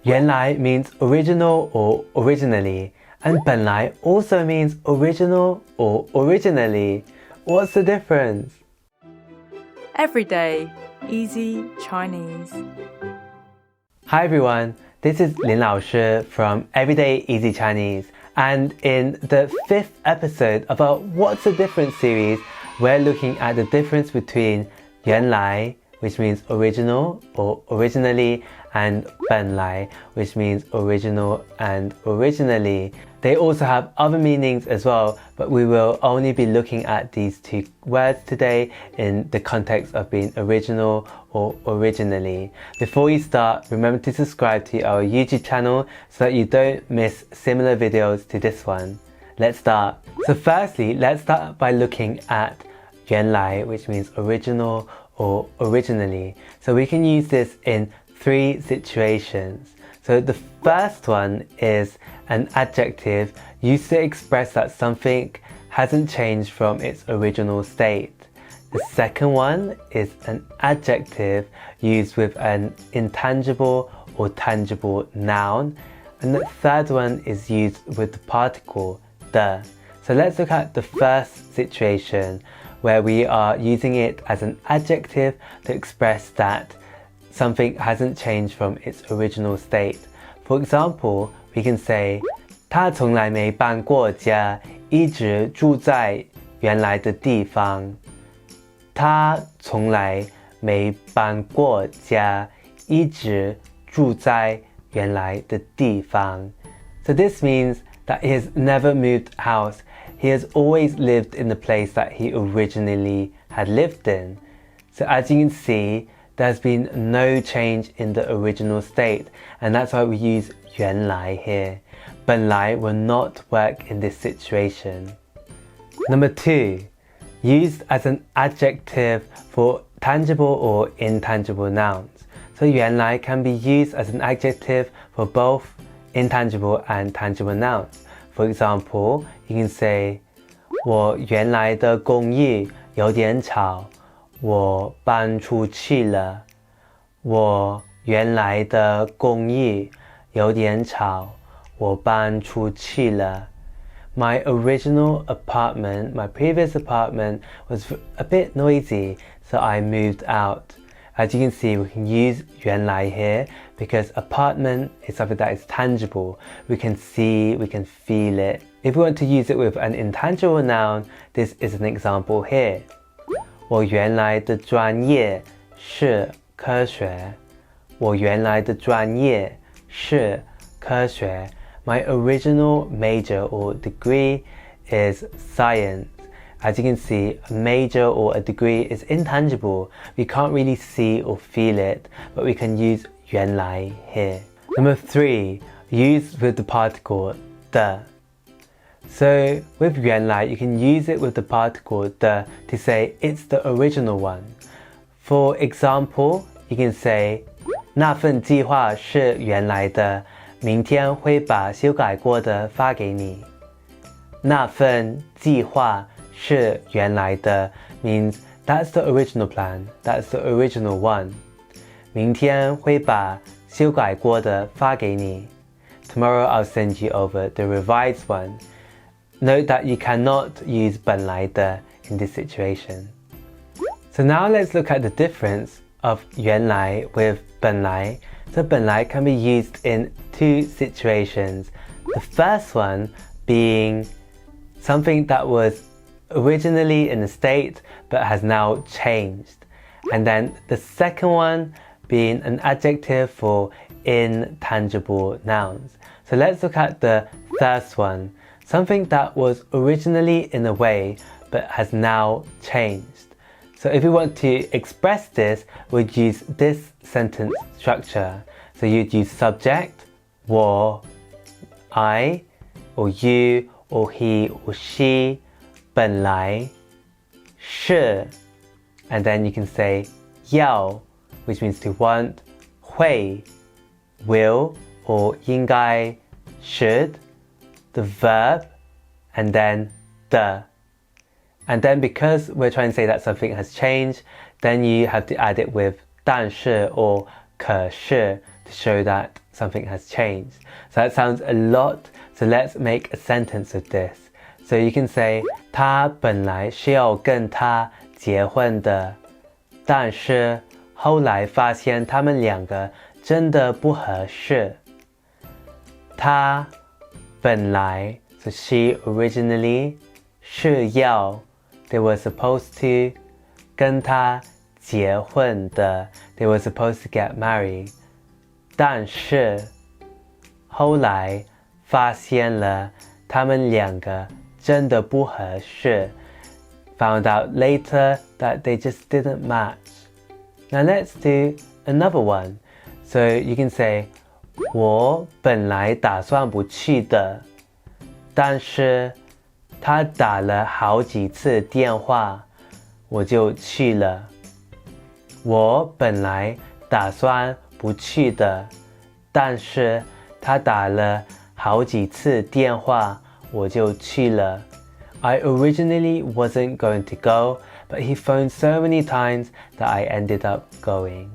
原来 means original or originally, and 本来 also means original or originally. What's the difference? Everyday Easy Chinese. Hi everyone, this is Lin Lao Shi from Everyday Easy Chinese, and in the 5th episode of our What's the Difference series, we're looking at the difference between 原来, which means original or originally, and 本来, which means original and originally. They also have other meanings as well, but we will only be looking at these two words today in the context of being original or originally. Before you start, remember to subscribe to our YouTube channel so that you don't miss similar videos to this one. Let's start. So firstly, let's start by looking at 原来, which means original or originally. So we can use this in 3 situations. So the first one is an adjective used to express that something hasn't changed from its original state. The second one is an adjective used with an intangible or tangible noun. And the third one is used with the particle 的. So let's look at the first situation where we are using it as an adjective to express that something hasn't changed from its original state. For example, we can say 他从来没搬过家，一直住在原来的地方。他从来没搬过家，一直住在原来的地方。So this means that he has never moved house. He has always lived in the place that he originally had lived in. So as you can see, there's been no change in the original state, and that's why we use 原来 here. 本来 will not work in this situation. Number 2, used as an adjective for tangible or intangible nouns. So 原来 can be used as an adjective for both intangible and tangible nouns. For example, you can say 我原来的公寓有点吵，我搬出去了。我原来的公寓有点吵，我搬出去了。My original apartment, my previous apartment, was a bit noisy, so I moved out. As you can see, we can use 原来 here because apartment is something that is tangible. We can see, we can feel it. If we want to use it with an intangible noun, this is an example here. 我原来的专业是科学。我原来的专业是科学。My original major or degree is science. As you can see, a major or a degree is intangible. We can't really see or feel it, but we can use 原来 here. Number 3, used with the particle 的. So with 原来, you can use it with the particle 的 to say it's the original one. For example, you can say 那份计划是原来的，明天会把修改过的发给你。那份计划是原来的 means that's the original plan, that's the original one. 明天会把修改过的发给你。Tomorrow I'll send you over the revised one. Note that you cannot use 本来的 in this situation. So now let's look at the difference of 原来 with 本来. So 本来 can be used in 2 situations. The first one being something that was originally in a state but has now changed. And then the second one being an adjective for intangible nouns. So let's look at the first one. Something that was originally in a way but has now changed. So if we want to express this, we'd use this sentence structure. So you'd use subject, 我, I, or you, or he, or she, 本来, 是, and then you can say 要, which means to want, 会, will, or 应该, should, the verb, and then 的. And then because we're trying to say that something has changed, then you have to add it with 但是 or 可是 to show that something has changed. So that sounds a lot. So let's make a sentence of this. So you can say 他本来是要跟她结婚的，但是后来发现他们两个真的不合适。他本来 so she originally 是要 they were supposed to 跟他结婚的 they were supposed to get married 但是后来发现了他们两个真的不合适 found out later that they just didn't match. Now let's do another one. So you can say 我本来打算不去的但是他打了好几次电话我就去了我本来打算不去的但是他打了好几次电话我就去了 I originally wasn't going to go but he phoned so many times that I ended up going.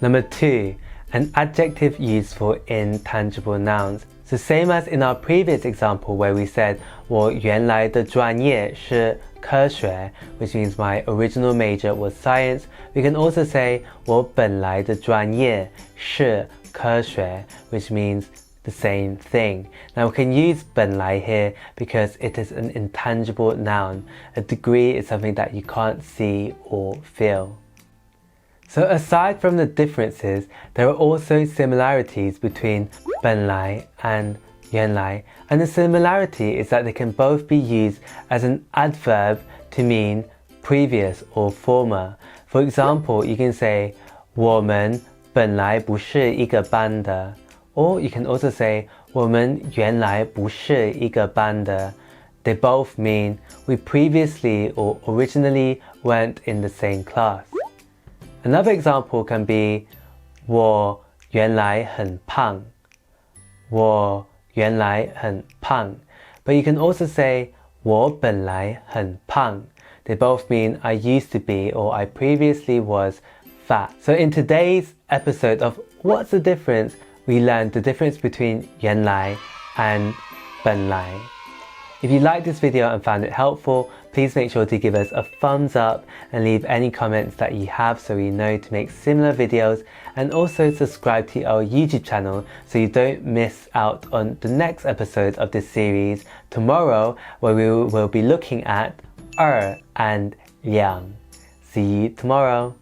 Number 2, an adjective used for intangible nouns. So same as in our previous example where we said 我原来的专业是科学 which means my original major was science. We can also say 我本来的专业是科学 which means the same thing. Now we can use 本来 here because it is an intangible noun. A degree is something that you can't see or feel. So aside from the differences, there are also similarities between 本来 and 原来. And the similarity is that they can both be used as an adverb to mean previous or former. For example, you can say 我们本来不是一个班的 or you can also say 我们原来不是一个班的 They both mean we previously or originally weren't in the same class. Another example can be 我原来很胖我原来很胖 But you can also say 我本来很胖 They both mean I used to be or I previously was fat. So in today's episode of What's the Difference? We learned the difference between 原来 and 本来. If you liked this video and found it helpful, please make sure to give us a thumbs up and leave any comments that you have so we know to make similar videos, and also subscribe to our YouTube channel so you don't miss out on the next episode of this series tomorrow, where we will be looking at 二 and 两. See you tomorrow.